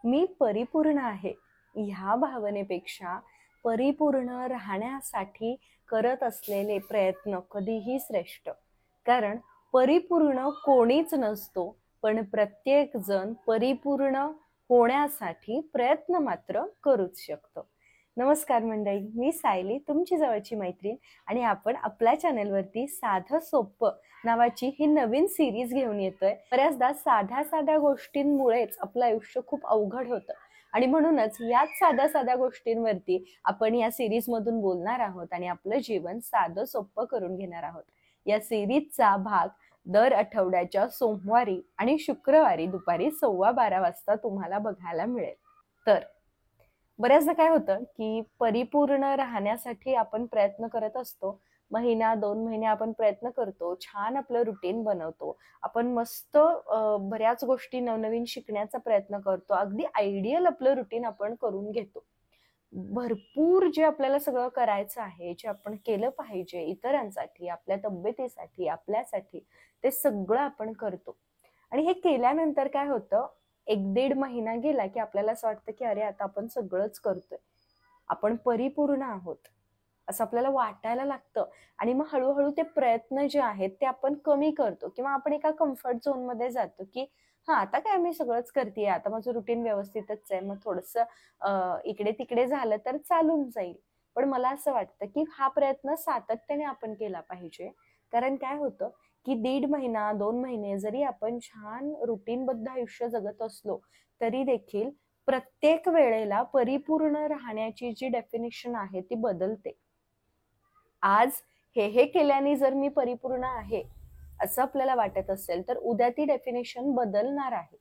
मी परिपूर्ण आहे ह्या भावनेपेक्षा परिपूर्ण राहण्यासाठी करत असलेले प्रयत्न कधीही श्रेष्ठ. कारण परिपूर्ण कोणीच नसतो, पण प्रत्येक जण परिपूर्ण होण्यासाठी प्रयत्न मात्र करूच शकतो. नमस्कार मंडळी, मी सायली, तुमची जवळची मैत्रीण, आणि आपण आपल्या चॅनलवरती साधं सोपं नावाची ही नवीन सिरीज घेऊन येतोय. बऱ्याचदा साध्या साध्या गोष्टींमुळेच आपलं आयुष्य खूप अवघड होतं आणि म्हणूनच याच साध्या साध्या गोष्टींवरती आपण या सिरीज मधून बोलणार आहोत आणि आपलं जीवन साधं सोपं करून घेणार आहोत. या सिरीजचा भाग दर आठवड्याच्या सोमवारी आणि शुक्रवारी दुपारी 12:15 वाजता तुम्हाला बघायला मिळेल. तर बऱ्याचदा काय होतं की परिपूर्ण राहण्यासाठी आपण प्रयत्न करत असतो. महिना 2 महिने आपण प्रयत्न करतो, छान आपलं रुटीन बनवतो, आपण मस्त बऱ्याच गोष्टी नवनवीन शिकण्याचा प्रयत्न करतो, अगदी आयडियल आपलं रुटीन आपण करून घेतो. भरपूर जे आपल्याला सगळं करायचं आहे, जे आपण केलं पाहिजे इतरांसाठी, आपल्या तब्येतीसाठी, आपल्यासाठी, ते सगळं आपण करतो. आणि हे केल्यानंतर काय होतं, 1-1.5 महिना गेला की आपल्याला असं वाटतं की अरे आता आपण सगळंच करतोय, आपण परिपूर्ण आहोत असं आपल्याला वाटायला लागतं. आणि मग हळूहळू ते प्रयत्न जे आहेत ते आपण कमी करतो किंवा आपण एका कम्फर्ट झोन मध्ये जातो की हा आता काय मी सगळंच करते, आता माझं रुटीन व्यवस्थितच आहे, मग थोडस इकडे तिकडे झालं तर चालून जाईल. पण मला असं वाटतं की हा प्रयत्न सातत्याने आपण केला पाहिजे. कारण काय होतं की 1.5 महिना 2 महिने जरी आपण छान रुटीनबद्ध आयुष्य जगत असलो तरी देखील प्रत्येक वेळेला परिपूर्ण राहण्याची जी डेफिनेशन आहे ती बदलते. आज हे केल्याने जर मी परिपूर्ण आहे असं आपल्याला वाटत असेल तर उद्या ती डेफिनेशन बदलणार आहे.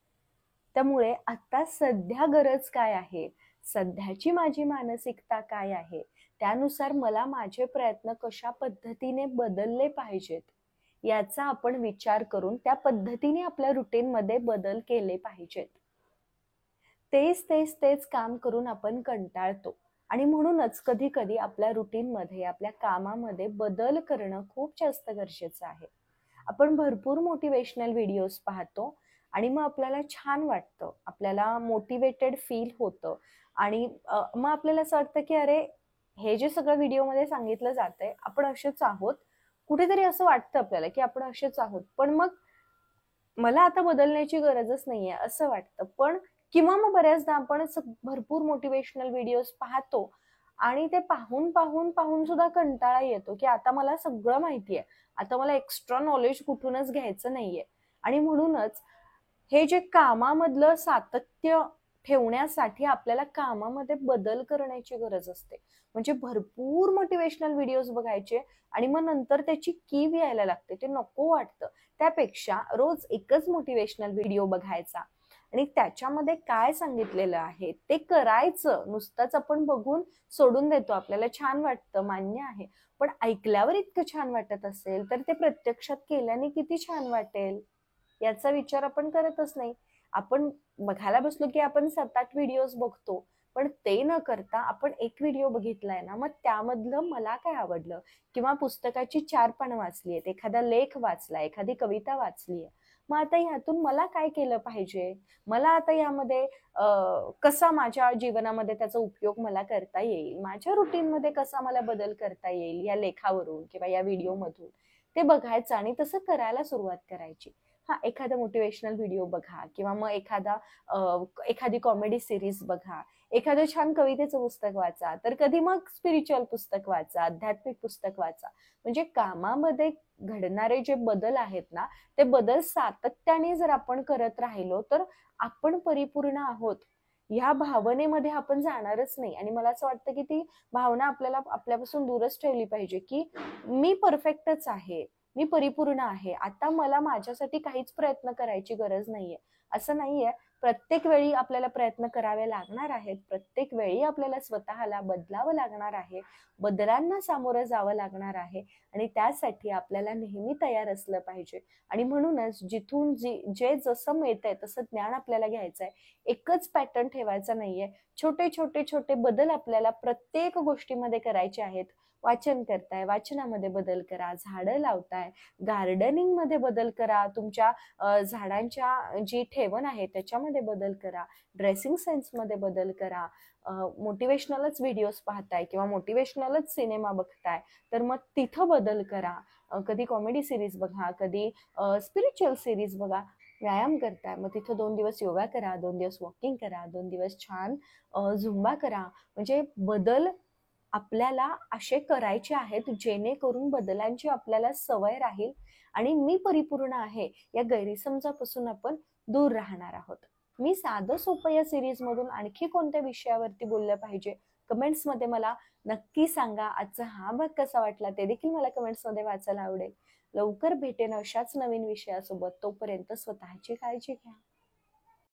त्यामुळे आता सध्या गरज काय आहे, सध्याची माझी मानसिकता काय आहे, त्यानुसार मला माझे प्रयत्न कशा पद्धतीने बदलले पाहिजेत याचा आपण विचार करून त्या पद्धतीने आपल्या रुटीन मध्ये बदल केले पाहिजेत. तेच तेच तेच काम करून आपण कंटाळतो आणि म्हणूनच कधी कधी आपल्या रुटीन मध्ये, आपल्या कामामध्ये बदल करणं खूप जास्त गरजेचं आहे. आपण भरपूर मोटिवेशनल व्हिडिओज पाहतो आणि मग आपल्याला छान वाटतं, आपल्याला मोटिवेटेड फील होतं आणि मग आपल्याला असं वाटतं की अरे हे जे सगळं व्हिडिओमध्ये सांगितलं जातंय आपण असेच आहोत. कुठेतरी असं वाटतं आपल्याला की आपण असेच आहोत, पण मग मला आता बदलण्याची गरजच नाहीये असं वाटतं. पण किंवा मग बऱ्याचदा आपण भरपूर मोटिवेशनल व्हिडिओज पाहतो आणि ते पाहून पाहून पाहून सुद्धा कंटाळा येतो की आता मला सगळं माहितीये, आता मला एक्स्ट्रा नॉलेज कुठूनच घ्यायचं नाहीये. आणि म्हणूनच हे जे कामामधलं सातत्य ठेवण्यासाठी आपल्याला कामामध्ये बदल करण्याची गरज असते. म्हणजे भरपूर मोटिवेशनल व्हिडिओज बघायचे आणि मग नंतर त्याची कीव यायला लागते, ते नको वाटतं. त्यापेक्षा रोज एकच मोटिवेशनल व्हिडिओ बघायचा आणि त्याच्यामध्ये काय सांगितलेलं आहे ते करायचं. नुसतंच आपण बघून सोडून देतो, आपल्याला छान वाटतं, मान्य आहे, पण ऐकल्यावर इतकं छान वाटत असेल तर ते प्रत्यक्षात केल्याने किती छान वाटेल याचा विचार आपण करतच नाही. आपण बघायला बसलो की आपण 7-8 व्हिडिओज बघतो, पण ते न करता आपण एक व्हिडिओ बघितलाय ना, मग त्यामधलं मला काय आवडलं किंवा पुस्तकाची 4 पानं वाचली आहेत, एखादा लेख वाचलाय, एखादी कविता वाचलीय, मग आता ह्यातून मला काय केलं पाहिजे, मला आता यामध्ये कसा माझ्या जीवनामध्ये त्याचा उपयोग मला करता येईल, माझ्या रुटीन मध्ये कसा मला बदल करता येईल या लेखावरून किंवा या व्हिडिओ मधून, ते बघायचं आणि तसं करायला सुरुवात करायची. हा एखादा मोटिवेशनल व्हिडिओ बघा किंवा मग एखादी कॉमेडी सिरीज बघा, एखादं छान कवितेचं पुस्तक वाचा, तर कधी मग स्पिरिच्युअल पुस्तक वाचा, आध्यात्मिक पुस्तक वाचा. म्हणजे कामामध्ये घडणारे जे बदल आहेत ना, ते बदल सातत्याने जर आपण करत राहिलो तर आपण परिपूर्ण आहोत ह्या भावनेमध्ये आपण जाणारच नाही. आणि मला असं वाटतं की ती भावना आपल्याला आपल्यापासून दूरच ठेवली पाहिजे की मी परफेक्टच आहे, मी परिपूर्ण आहे, आता मला माझ्यासाठी काहीच प्रयत्न करायची गरज नाहीये. असं नाहीये. प्रत्येक वेळी आपल्याला प्रयत्न करावे लागणार आहेत, प्रत्येक वेळी आपल्याला स्वतःला बदलावं लागणार आहे, बदलांना सामोरं जावं लागणार आहे आणि त्यासाठी आपल्याला नेहमी तयार असलं पाहिजे. आणि म्हणूनच जिथून जे जसं मिळतंय तसं ज्ञान आपल्याला घ्यायचंय, एकच पॅटर्न ठेवायचा नाहीये. छोटे छोटे छोटे बदल आपल्याला प्रत्येक गोष्टीमध्ये करायचे आहेत. वाचन करताय, वाचनामध्ये बदल करा. झाडं लावताय, गार्डनिंग मध्ये बदल करा. तुमच्या झाडांच्या जी ठेवण आहे त्याच्यामध्ये बदल करा. ड्रेसिंग सेन्स मध्ये बदल करा. मोटिवेशनलच व्हिडिओज पाहताय किंवा मोटिवेशनलच सिनेमा बघताय तर मग तिथं बदल करा. कधी कॉमेडी सिरीज बघा, कधी स्पिरिच्युअल सिरीज बघा. व्यायाम करताय मग तिथं 2 दिवस योगा करा, 2 दिवस वॉकिंग करा, 2 दिवस छान झुंबा करा. म्हणजे बदल आपल्याला असे करायचे आहेत जेणेकरून बदलांची आपल्याला सवय राहील आणि मी परिपूर्ण आहे या गैरसमजापासून आपण दूर राहणार आहोत. मी साधं सोपं या सिरीज मधून आणखी कोणत्या विषयावरती बोललं पाहिजे कमेंट्स मध्ये मला नक्की सांगा. आजचा हा भाग कसा वाटला ते देखील मला कमेंट्स मध्ये वाचायला आवडेल. लवकर भेटेन अशाच नवीन विषयासोबत. तोपर्यंत स्वतःची काळजी घ्या.